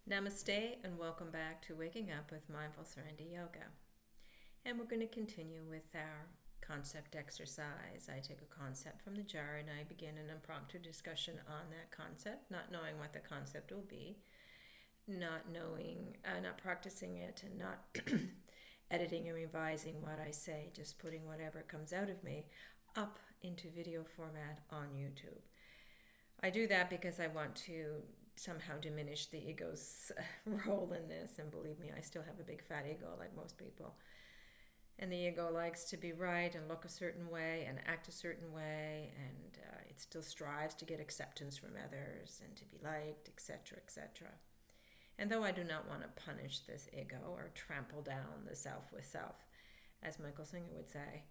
Namaste and welcome back to Waking Up with Mindful Serenity Yoga. And we're going to continue with our concept exercise. I take a concept from the jar and I begin an impromptu discussion on that concept, not knowing what the concept will be, not practicing it, and not editing and revising what I say, just putting whatever comes out of me up into video format on YouTube. I do that because I want to somehow diminish the ego's role in this, and believe me, I still have a big fat ego like most people. And the ego likes to be right and look a certain way and act a certain way, and it still strives to get acceptance from others and to be liked, etc., etc. And though I do not want to punish this ego or trample down the self with self, as Michael Singer would say,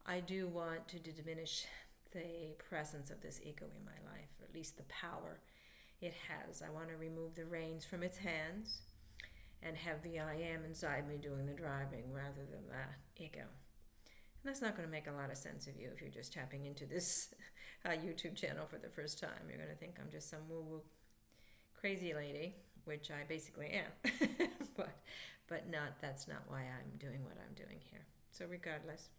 I do want to diminish the presence of this ego in my life, or at least the power it has. I want to remove the reins from its hands and have the I am inside me doing the driving rather than that ego. And that's not going to make a lot of sense of you if you're just tapping into this YouTube channel for the first time. You're going to think I'm just some woo-woo crazy lady, which I basically am. That's not why I'm doing what I'm doing here. So regardless,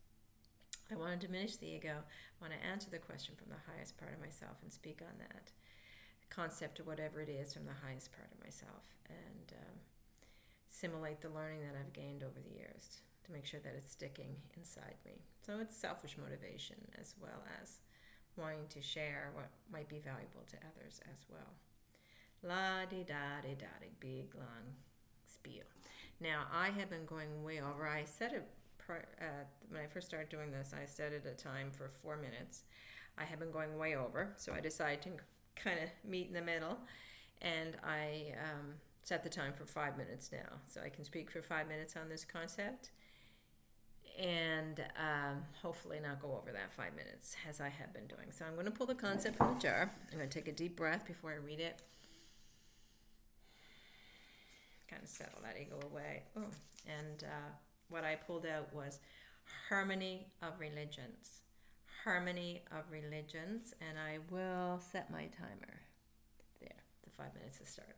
I want to diminish the ego. I want to answer the question from the highest part of myself and speak on that concept or whatever it is from the highest part of myself, and simulate the learning that I've gained over the years to make sure that it's sticking inside me. So it's selfish motivation as well as wanting to share what might be valuable to others as well. La-di-da-di-da-di, big long spiel. Now, I have been going way over. I said it when I first started doing this, I set it a time for 4 minutes. I have been going way over, so I decided to kind of meet in the middle, and I set the time for 5 minutes now, so I can speak for 5 minutes on this concept, and hopefully not go over that 5 minutes as I have been doing. So I'm going to pull the concept from the jar. I'm going to take a deep breath before I read it, kind of settle that ego away. And what I pulled out was harmony of religions. Harmony of religions, and I will set my timer there. The 5 minutes has started.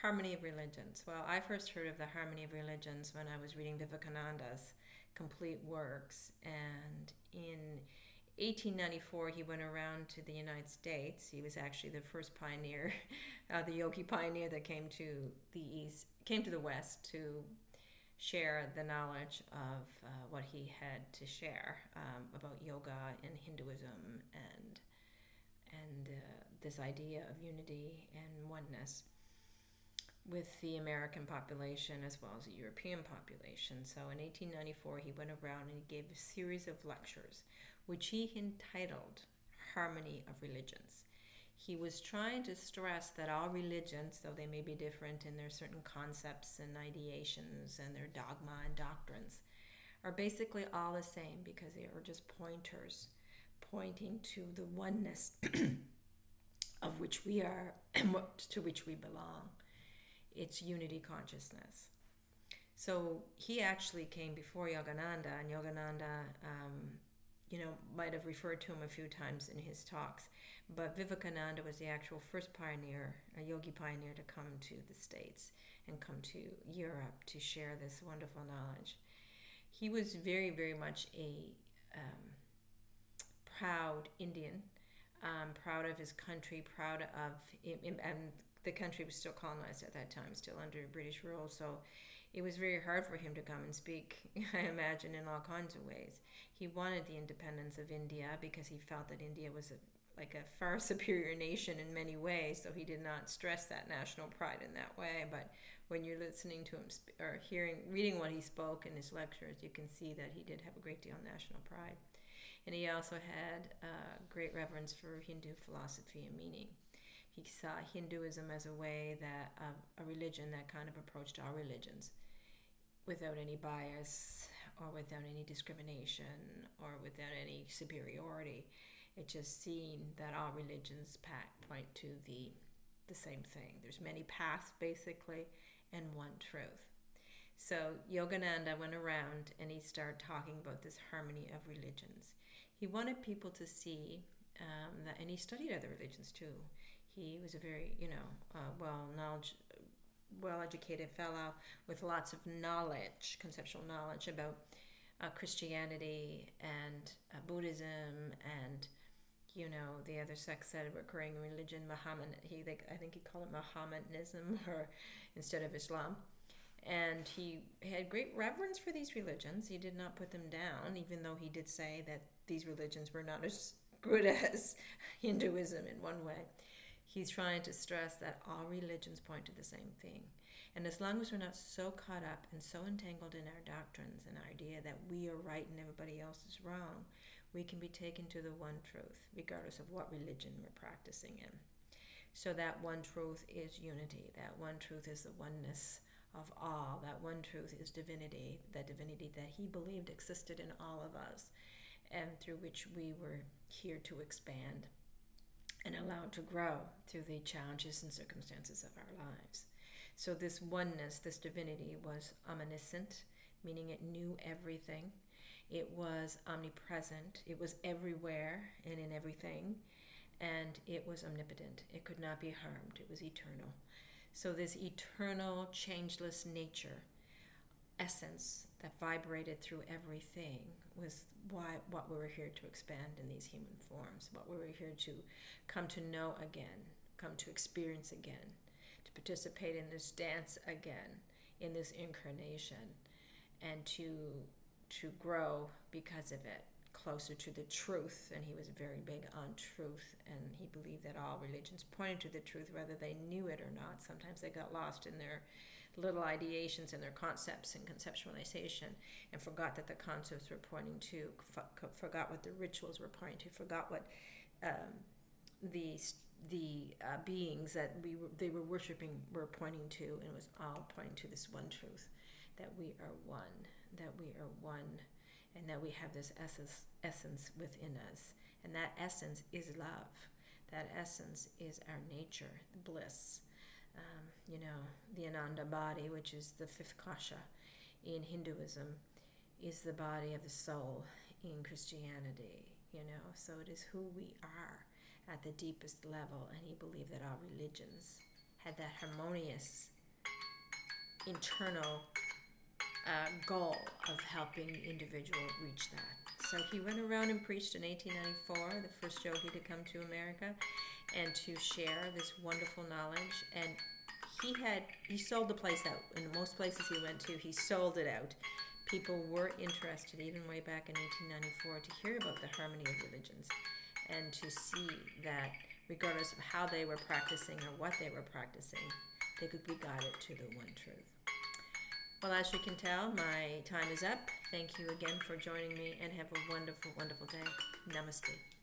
Harmony of religions. Well, I first heard of the harmony of religions when I was reading Vivekananda's complete works, and in 1894 he went around to the United States. He was actually the first pioneer, the yogi pioneer that came to the West to share the knowledge of what he had to share about yoga and Hinduism and this idea of unity and oneness with the American population as well as the European population. So in 1894 he went around and he gave a series of lectures which he entitled Harmony of Religions. He was trying to stress that all religions, though they may be different in their certain concepts and ideations and their dogma and doctrines, are basically all the same because they are just pointers pointing to the oneness of which we are and to which we belong. It's unity consciousness. So he actually came before Yogananda, and Yogananda might have referred to him a few times in his talks, but Vivekananda was the actual first pioneer, a yogi pioneer, to come to the States and come to Europe to share this wonderful knowledge. He was very, very much a proud Indian, proud of his country, proud of him, and the country was still colonized at that time, still under British rule, so it was very hard for him to come and speak, I imagine, in all kinds of ways. He wanted the independence of India because he felt that India was like a far superior nation in many ways, so he did not stress that national pride in that way. But when you're listening to him or reading what he spoke in his lectures, you can see that he did have a great deal of national pride. And he also had great reverence for Hindu philosophy and meaning. He saw Hinduism as a way that a religion that kind of approached all religions without any bias or without any discrimination or without any superiority. It just seen that all religions point to the same thing. There's many paths basically and one truth. So Yogananda went around and he started talking about this harmony of religions. He wanted people to see that, and he studied other religions too. He was a very, well-educated fellow with lots of knowledge, conceptual knowledge about Christianity and Buddhism and the other sects that were occurring in religion, I think he called it Mohammedanism or instead of Islam. And he had great reverence for these religions. He did not put them down, even though he did say that these religions were not as good as Hinduism in one way. He's trying to stress that all religions point to the same thing. And as long as we're not so caught up and so entangled in our doctrines and our idea that we are right and everybody else is wrong, we can be taken to the one truth, regardless of what religion we're practicing in. So that one truth is unity. That one truth is the oneness of all. That one truth is divinity, that divinity that he believed existed in all of us, and through which we were here to expand and allowed to grow through the challenges and circumstances of our lives. So this oneness, this divinity was omniscient, meaning it knew everything. It was omnipresent. It was everywhere and in everything. And it was omnipotent. It could not be harmed. It was eternal. So this eternal, changeless nature, essence that vibrated through everything was what we were here to expand in these human forms, what we were here to come to know again, come to experience again, to participate in this dance again, in this incarnation, and to grow because of it, closer to the truth. And he was very big on truth, and he believed that all religions pointed to the truth, whether they knew it or not. Sometimes they got lost in their little ideations and their concepts and conceptualization, and forgot that the concepts were pointing to, forgot what the rituals were pointing to, forgot what the beings that they were worshiping were pointing to, and it was all pointing to this one truth, that we are one, and that we have this essence within us. And that essence is love. That essence is our nature, bliss. The Ananda body, which is the fifth kasha in Hinduism, is the body of the soul in Christianity. So it is who we are at the deepest level. And he believed that all religions had that harmonious internal goal of helping the individual reach that. So he went around and preached in 1894, the first yogi to come to America, and to share this wonderful knowledge. And he sold the place out. In most places he went to, he sold it out. People were interested, even way back in 1894, to hear about the harmony of religions and to see that regardless of how they were practicing or what they were practicing, they could be guided to the one truth. Well, as you can tell, my time is up. Thank you again for joining me, and have a wonderful, wonderful day. Namaste.